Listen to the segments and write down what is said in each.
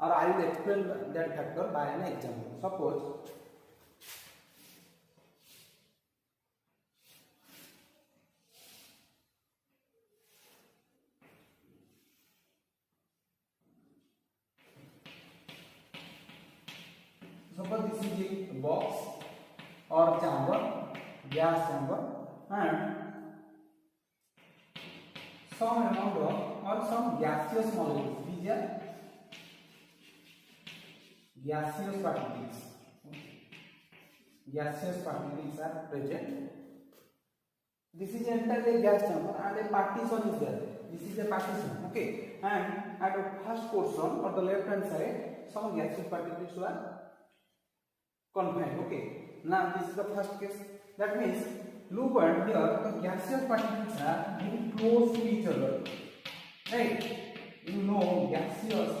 or I will explain that factor by an example. Suppose this is a box or chamber, gas chamber, and some amount of or some gaseous molecules. These are gaseous particles. Gaseous particles are present. This is entirely gas chamber and a partition is there. This is a partition. Okay, and at the first portion or the left hand side, some gaseous particles were confined. Okay, now this is the first case. That means look at here, the gaseous particles are very close to each other, right? You know gaseous,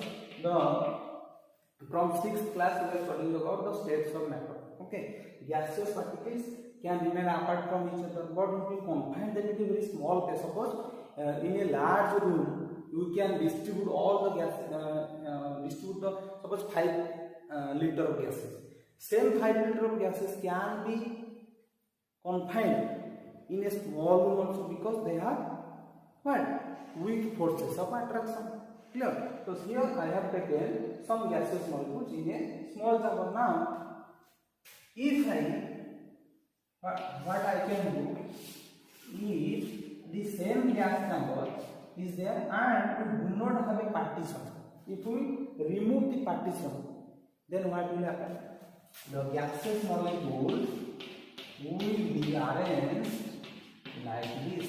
from 6th class we are studying about the states of matter. Okay, gaseous particles can remain apart from each other, but if you confine them into a very small place, suppose in a large room you can distribute all the gas, suppose 5 liter of gases. Same 5 liter of gases can be confined in a small room also, because they have what? Weak forces of attraction. Clear? So here I have taken some gaseous molecules in a small chamber. Now, if what I can do, if the same gas chamber is there and we do not have a partition, if we remove the partition, then what will happen? The gaseous molecules will be arranged like this,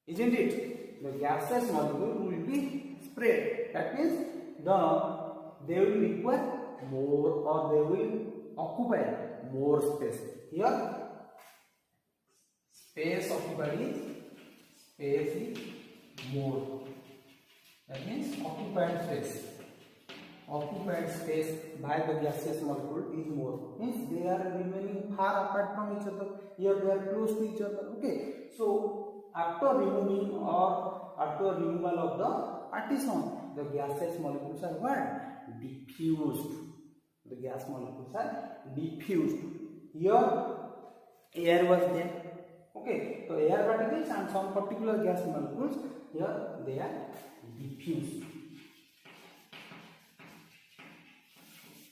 isn't it? The gaseous molecule will be spread. That means they will require more, or they will occupy more space. Here, space occupied is more. That means occupied space by the gaseous molecule is more. Means they are remaining far apart from each other. Here they are close to each other. Okay. So after removal of the partition, the gaseous molecules are what? Diffused. The gas molecules are diffused. Here air was there. Okay. So air particles and some particular gas molecules, here they are diffused.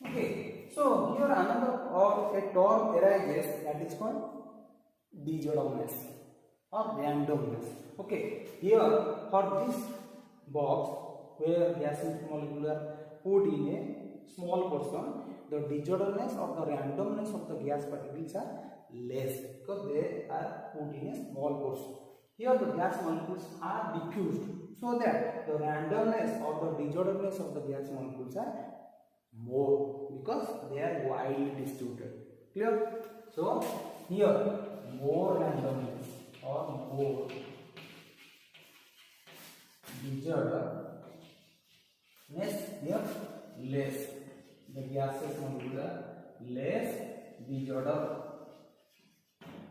Okay, so here another or a term arises that is called disorderliness or randomness. Okay, here for this box where gaseous molecules are put in a small portion, the disorderliness or the randomness of the gas particles are less because they are put in a small portion. Here the gas molecules are diffused, so that the randomness or the disorderliness of the gas molecules are more because they are widely distributed. Clear? So here more randomness or more disorderliness, here less. The gases molecules are less disorder.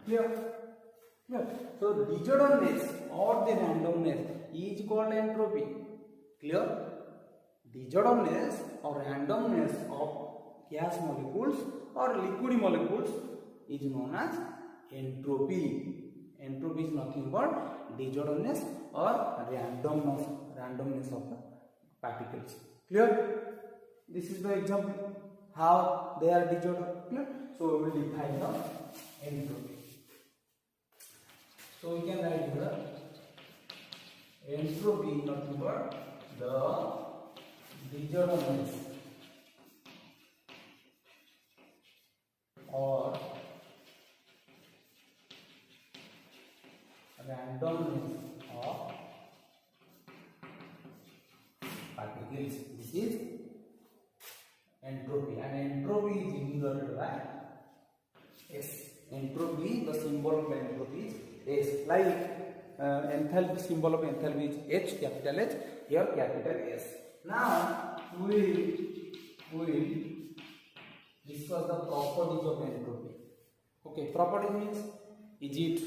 Clear? Clear? So disorderliness or the randomness is called entropy. Clear? Disorderliness or randomness of gas molecules or liquid molecules is known as entropy. Entropy is nothing but disorderliness or randomness of the particles. Clear? This is the example how they are disordered. Clear? So we will define the entropy. So we can write here entropy is nothing but the disorderliness or randomness of particles. This is entropy, and entropy is denoted by S. Entropy, the symbol of entropy is S. Like enthalpy, symbol of enthalpy is H, capital H, here capital S. Now we will discuss the properties of entropy. Okay, property means is it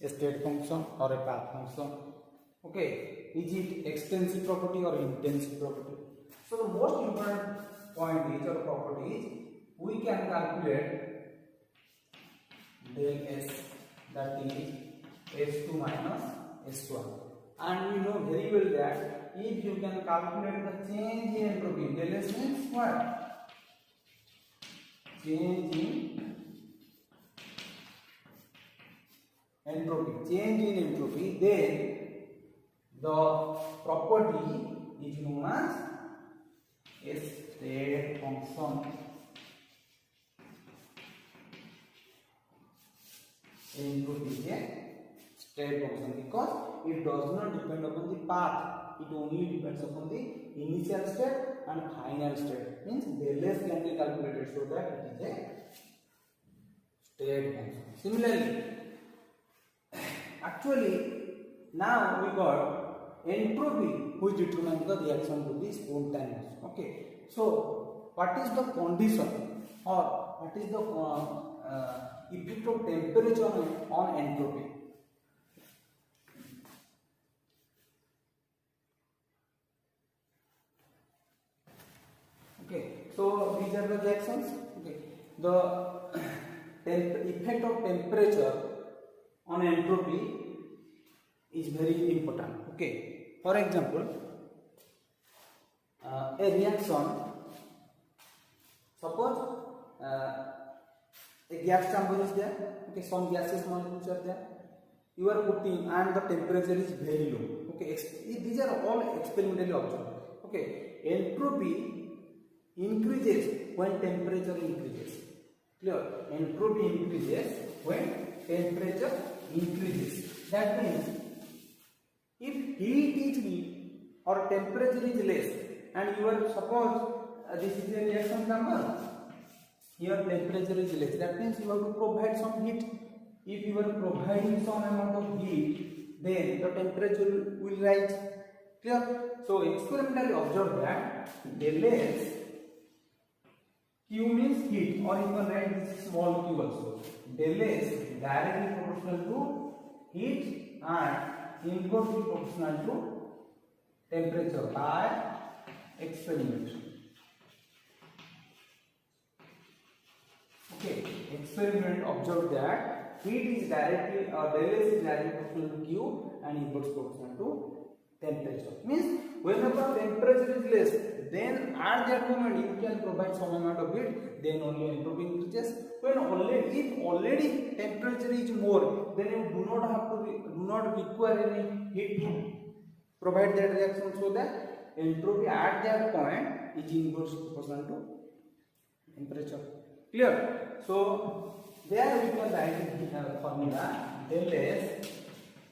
a state function or a path function? Okay, is it extensive property or intensive property? So the most important point is or property is we can calculate del S, that is S2 minus S1, and we know very well that if you can calculate the change in entropy, del S means what? Change in entropy. Change in entropy, then the property is known as a state function. Entropy is a state function because it does not depend upon the path, it only depends upon the initial state and final state. Means del S can be calculated so that it is a state function. Similarly, actually now we got entropy which determines the reaction to be spontaneous. Okay, so what is the condition or what is the effect of temperature on entropy? Okay, so these are the reactions. Okay, the effect of temperature on entropy is very important. Okay, for example, a reaction, suppose a gas chamber is there. Okay, some gases molecules are there. You are putting and the temperature is very low. Okay, these are all experimentally observed. Okay, entropy increases when temperature increases. Clear? Entropy increases when temperature increases. That means if heat is or temperature is less, and you are suppose this is a reaction chamber, here temperature is less, that means you have to provide some heat. If you are providing some amount of heat, then the temperature will rise. Clear? So experimentally observe that del S, Q means heat, or you can write this small q also. Del S is directly proportional to heat and inversely proportional to temperature by experiment. Okay, experiment observed that heat is directly or del S is directly proportional to Q and inverse proportional to temperature. Means whenever temperature is less, then at that moment you can provide some amount of heat, then only entropy increases. When if already temperature is more, then you do not require any heat to provide that reaction, so that entropy at that point is inverse proportional to temperature. Clear? So there we can write the formula del S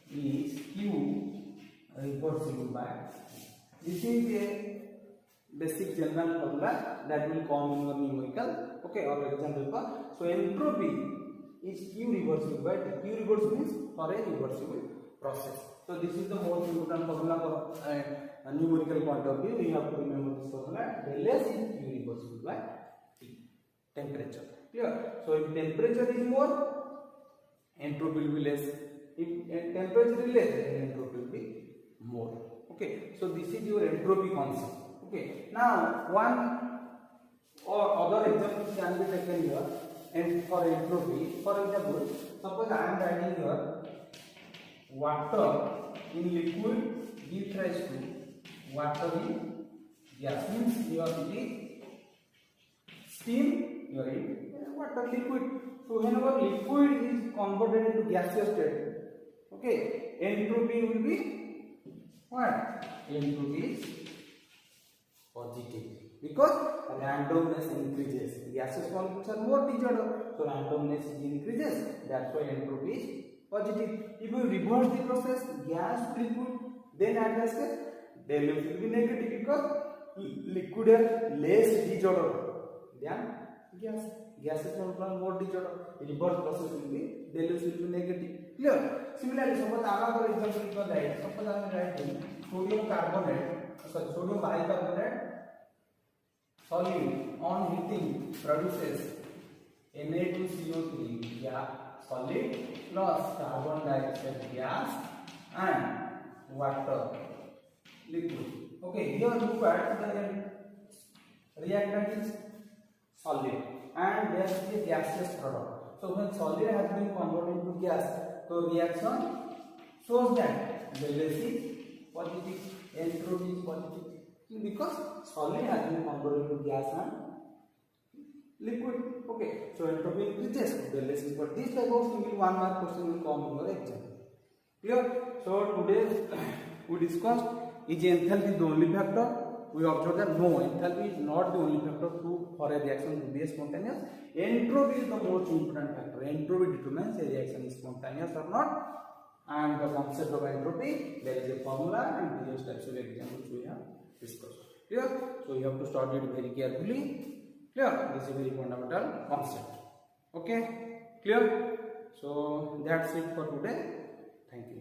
is Q reversible by. This is a basic general formula that will come in your numerical, okay, or exam paper. So entropy is Q reversible by T. Q reversible means for a reversible process. So this is the most important formula for a numerical point of view. You have to remember this formula. Del S is Q reversible by T. Temperature. Clear? So if temperature is more, entropy will be less. If temperature is less, then entropy will be more. Okay. So this is your entropy concept. Okay. Now one or other example can be taken here, and for entropy, for example, suppose I am writing here water in liquid gives rise to water in gas. Means here it is steam, here it is water liquid. So whenever liquid is converted into gaseous state, okay, entropy will be what? Entropy is positive because randomness increases. Gaseous molecules are more disordered, so randomness increases. That's why entropy is positive. If you reverse the process, gas to liquid, then at the step, del S will be negative because liquid are less disordered than gas. Gases are more disordered. Reverse process will be del S will be negative. Clear? Similarly, suppose another example you can write. Suppose I am writing sodium bicarbonate solid on heating produces Na2CO3 solid plus carbon dioxide gas and water. liquid. Okay, here look at the reactant is solid and there is a gaseous product. So when solid has been converted into gas, so reaction shows that velocity is positive, entropy is positive, because solid has been converted into gas and liquid. Okay, so entropy increases, velocity. But this type of single one mark question will come in your exam. Clear? So today we discussed, is enthalpy the only factor? We observe that no, enthalpy is not the only factor for a reaction to be spontaneous. Entropy is the most important factor. Entropy determines a reaction is spontaneous or not. And the concept of entropy, there is a formula and various types of examples we have discussed. Clear? So you have to study it very carefully. Clear? This is a very fundamental concept. Okay? Clear? So that's it for today. Thank you.